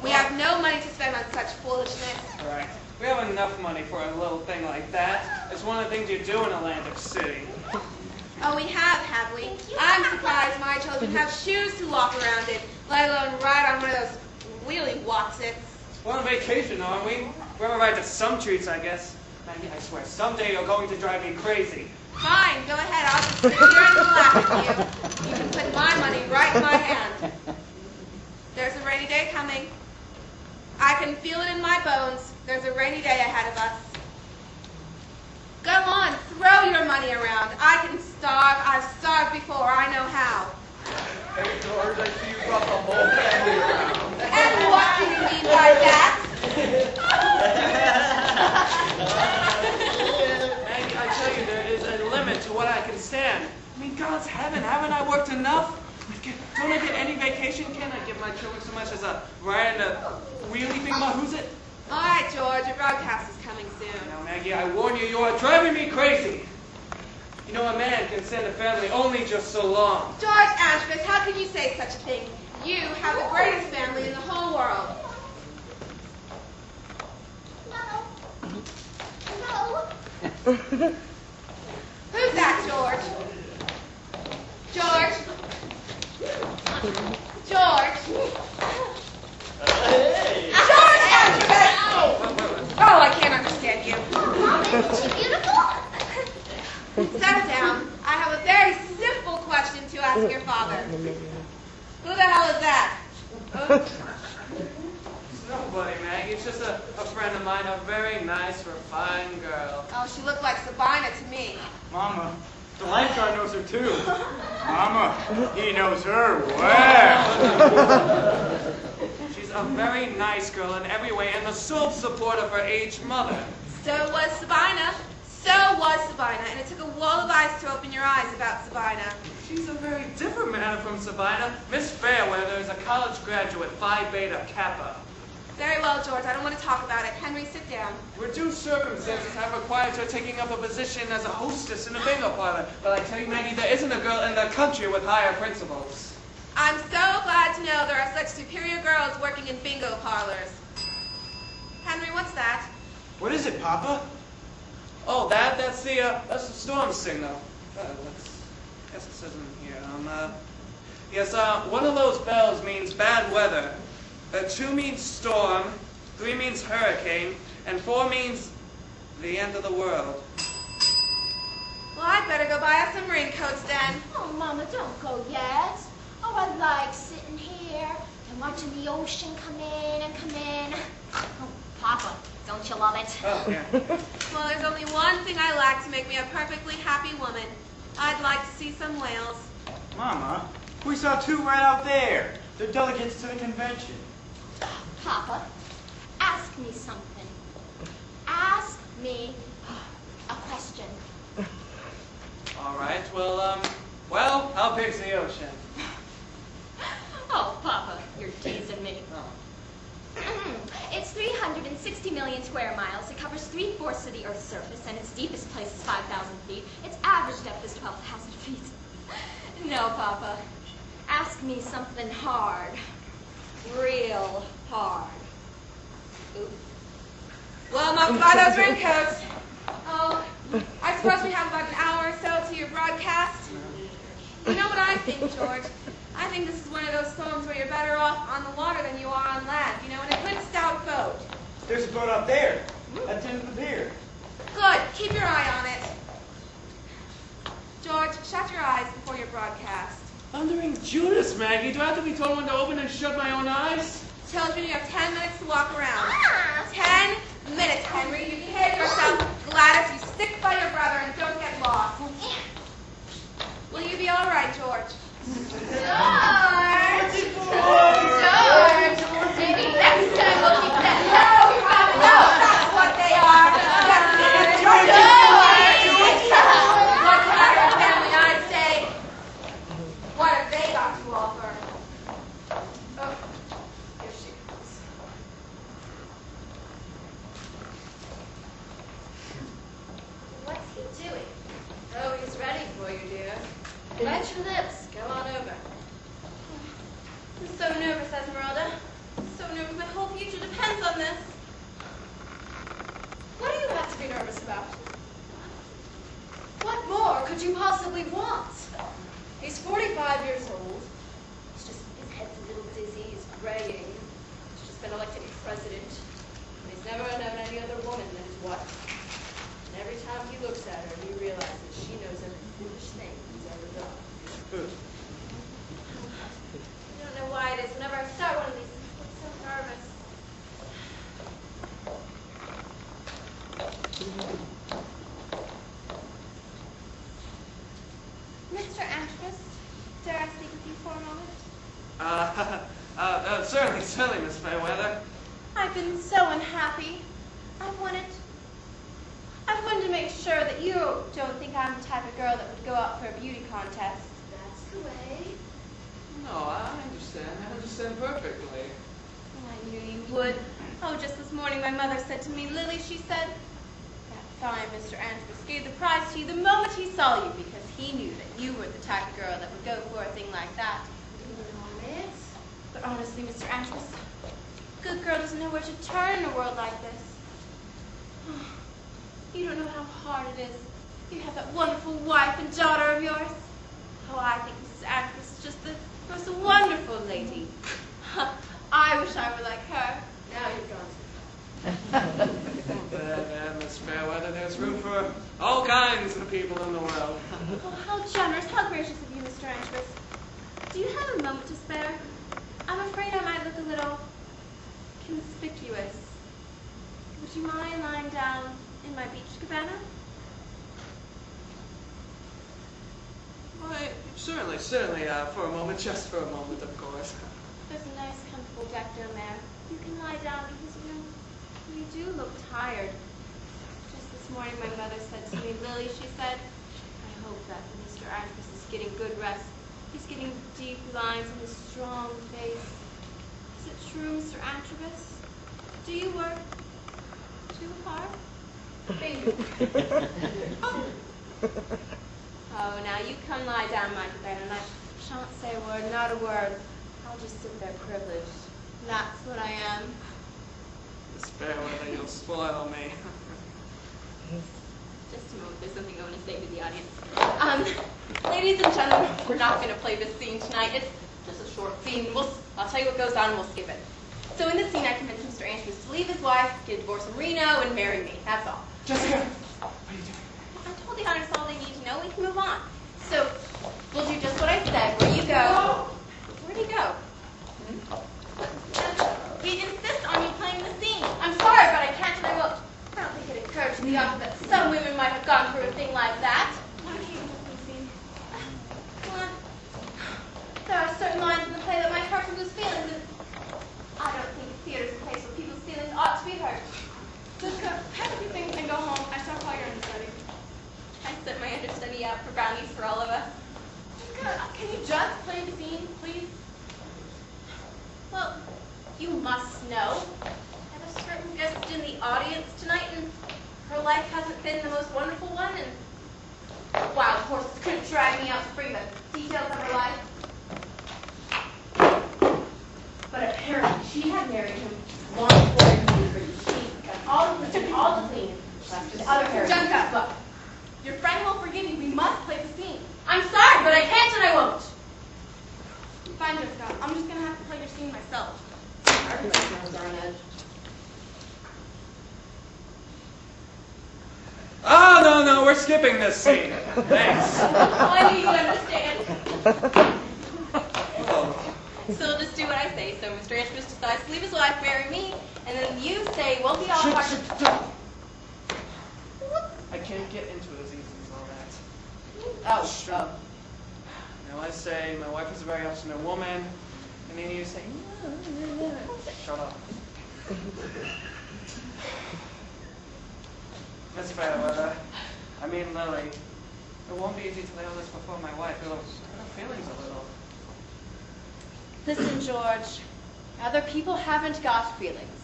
We have no money to spend on such foolishness. Right. We have enough money for a little thing like that. It's one of the things you do in Atlantic City. Oh, we have we? I'm surprised my children have shoes to walk around in, let alone ride on one of those wheelie Watsits. We're on vacation, aren't we? We're gonna ride to some treats, I guess. Maggie, I swear, someday you're going to drive me crazy. Fine, go ahead. I'll just sit here and laugh at you. You can put my money right in my hand. There's a rainy day coming. I can feel it in my bones. There's a rainy day ahead of us. Go on, throw your money around. I can starve. I've starved before. I know how. Hey, George, I see you brought the whole family around. And what do you mean by that? Maggie, I tell you, there is a limit to what I can stand. I mean, God's heaven, haven't I worked enough? Don't I get any vacation? Can't I give my children so much as a ride in a wheelie thing? Who's it? All right, George, your broadcast is coming soon. Now, Maggie, I warn you, you are driving me crazy. You know, a man can stand a family only just so long. George Ashbrook, how can you say such a thing? You have the greatest family in the whole world. Who's that, George? George? George? Hey! George Ashbrook! Oh, I can't understand you. Isn't she beautiful? Settle down. I have a very simple question to ask your father. Who the hell is that? It's nobody, Maggie. It's just a friend of mine, a very nice, refined girl. Oh, she looked like Sabina to me. Mama, the lifeguard knows her too. Mama, he knows her well. She's a very nice girl in every way and the sole support of her aged mother. So was Sabina. So was Sabina, and it took a wall of ice to open your eyes about Sabina. She's a very different matter from Sabina. Miss Fairweather is a college graduate, Phi Beta Kappa. Very well, George. I don't want to talk about it. Henry, sit down. Reduced circumstances have required her taking up a position as a hostess in a bingo parlor. But I tell you, Maggie, there isn't a girl in the country with higher principles. I'm so glad to know there are such superior girls working in bingo parlors. Henry, what's that? What is it, Papa? Oh, that's the storm signal. Guess it says in here. Yes, one of those bells means bad weather. 2 means storm, 3 means hurricane, and 4 means the end of the world. Well, I'd better go buy us some raincoats then. Oh, Mama, don't go yet. Oh, I like sitting here and watching the ocean come in and come in. Oh, Papa, don't you love it? Oh, yeah. Well, there's only one thing I lack to make me a perfectly happy woman. I'd like to see some whales. Mama, we saw 2 right out there. They're delegates to the convention. Papa, ask me something. Ask me a question. All right. Well, how big's the ocean? Oh, Papa, you're teasing me. Oh. It's 360 million square miles. It covers 3/4 of the Earth's surface, and its deepest place is 5,000 feet. Its average depth is 12,000 feet. No, Papa. Ask me something hard. Real hard. Ooh. Well, Mom, buy those raincoats. Oh, I suppose we have about an hour or so to your broadcast. You know what I think, George? I think this is one of those poems where you're better off on the water than you are on land, you know, in a good stout boat. There's a boat up there. At the end of the pier. Good. Keep your eye on it. George, shut your eyes before your broadcast. Thundering Judas, Maggie. Do I have to be told when to open and shut my own eyes? Children, you have 10 minutes to walk around. 10 minutes, Henry. You behave yourself. Gladys, you stick by your brother and don't get lost. Will you be all right, George? George! George! Maybe next time we'll keep that. No, that's what they are. George! What kind of family, I'd say? What have they got to offer? Oh, here she comes. What's he doing? Oh, he's ready for you, dear. Bite your lips. Go on over. silly, Miss Fairweather. I've been so unhappy. I've wanted to make sure that you don't think I'm the type of girl that would go out for a beauty contest. That's the way. No, I understand. I understand perfectly. I knew you would. Oh, just this morning my mother said to me, Lily, she said, that fine Mr. Andrews gave the prize to you the moment he saw you because he knew that you were the type of girl that would go for a thing like that. But honestly, Mr. Andrews, a good girl doesn't know where to turn in a world like this. You don't know how hard it is. You have that wonderful wife and daughter of yours. Oh, I think Mrs. Andrews is just the most wonderful lady. I wish I were like her. Now you've gone too far. There, Miss Fairweather, there's room for all kinds of people in the world. Oh, how generous, how gracious of you, Mr. Andrews. Do you have a moment to spare? I'm afraid I might look a little conspicuous. Would you mind lying down in my beach cabana? Why, certainly, for a moment, just for a moment, of course. There's a nice, comfortable deck down there. You can lie down because you do look tired. Just this morning, my mother said to me, Lily, she said, I hope that Mr. Andrews is getting good rest. He's getting deep lines in his strong face. Is it true, Mr. Andrews? Do you work too hard? Baby. Oh, now you come lie down, my bed, and I shan't say a word, not a word. I'll just sit there privileged. That's what I am. Miss Fairweather, you'll spoil me. Just a moment, there's something I want to say to the audience. Ladies and gentlemen, we're not going to play this scene tonight. It's just a short scene. I'll tell you what goes on and we'll skip it. So in this scene, I convinced Mr. Andrews to leave his wife, get a divorce in Reno, and marry me. That's all. Jessica, what are you doing? I told the audience all they need to know. We can move on. So we'll do just what I said. Where you go? Where'd he go? He insists on me playing the scene. I'm sorry, but I can't and I won't. I don't think it occurred to the audience that some women might have gone through a thing like that. Why can't you play the scene? Well, there are certain lines in the play that my character lose feelings in. I don't think theater's a place where people's feelings ought to be hurt. Jessica, pack up your things and go home. I saw Paul your understudy. I sent my understudy out for brownies for all of us. Jessica, can you just play the scene, please? Well, you must know. I have a certain guest in the audience tonight, and her life hasn't been the most wonderful one, and wild horses couldn't drag me out to bring the details of her life. But apparently she had married him long before he was free. She got all the clean, left the other hair. Jessica, look, your friend will forgive you. We must play the scene. I'm sorry, but I can't and I won't. Fine, Jessica. I'm just gonna have to play your scene myself. Everybody's nose are on edge. Oh, no, we're skipping this scene. Thanks. I knew you'd understand. Oh. So we'll just do what I say. So Mr. Andrews decides to leave his wife, marry me, and then you say, won't be all hard. I can't get into it as easy as all that. Oh. Now I say, my wife is a very obstinate woman, and then you say, shut up. Miss Fairweather, I mean Lily, it won't be easy to lay all this before my wife. It'll hurt her feelings a little. Listen, George, other people haven't got feelings.